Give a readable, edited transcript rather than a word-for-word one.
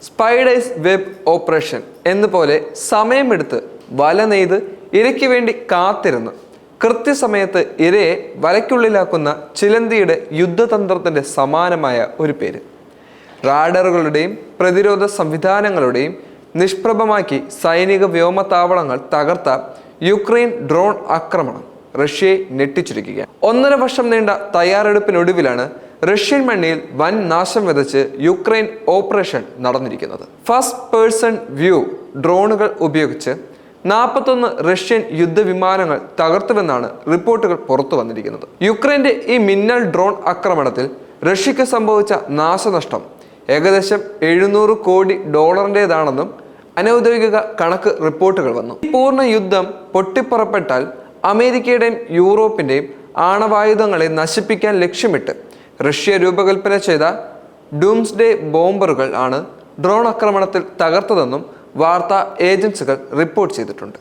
Spiders web operation എന്നപോലെ സമയമെടുത്ത് വല നെയ്ത് ഇരയ്ക്ക് വേണ്ടി കാത്തിരുന്ന് കൃത്യസമയത്ത് ഇരയെ വലയ്ക്കുള്ളിലാക്കുന്ന ചിലന്തിയുടെ യുദ്ധതന്ത്രത്തിൻ്റെ സമാനമായ ഒരു പേര്. റാഡറുകളുടെയും പ്രതിരോധ സംവിധാനങ്ങളുടെയും നിഷ്പ്രഭമാക്കി സൈനിക വ്യോമതാവളങ്ങൾ തകർത്ത യുക്രൈൻ ഡ്രോൺ ആക്രമണം റഷ്യയെ ഞെട്ടിച്ചിരിക്കുക. 1.5 വർഷം നീണ്ട തയ്യാറെടുപ്പിനൊടുവിലാണ് റഷ്യൻ മണ്ണിൽ വൻ നാശം വിതച്ച് യുക്രൈൻ ഓപ്പറേഷൻ നടന്നിരിക്കുന്നത്. ഫസ്റ്റ് പേഴ്സൺ വ്യൂ ഡ്രോണുകൾ ഉപയോഗിച്ച് 41 റഷ്യൻ യുദ്ധവിമാനങ്ങൾ തകർത്തുവെന്നാണ് റിപ്പോർട്ടുകൾ പുറത്തു വന്നിരിക്കുന്നത്. യുക്രൈന്റെ ഈ മിന്നൽ ഡ്രോൺ ആക്രമണത്തിൽ റഷ്യക്ക് സംഭവിച്ച നാശനഷ്ടം ഏകദേശം $700 കോടി അനൗദ്യോഗിക കണക്ക് റിപ്പോർട്ടുകൾ വന്നു. ഈ പൂർണ്ണ യുദ്ധം പൊട്ടിപ്പുറപ്പെട്ടാൽ അമേരിക്കയുടെയും യൂറോപ്പിന്റെയും ആണവായുധങ്ങളെ നശിപ്പിക്കാൻ ലക്ഷ്യമിട്ട് റഷ്യ രൂപകൽപ്പന ചെയ്ത ഡൂംസ്ഡേ ബോംബറുകൾ ആണ് ഡ്രോൺ ആക്രമണത്തിൽ തകർത്തതെന്നും വാർത്താ ഏജൻസികൾ റിപ്പോർട്ട് ചെയ്തിട്ടുണ്ട്.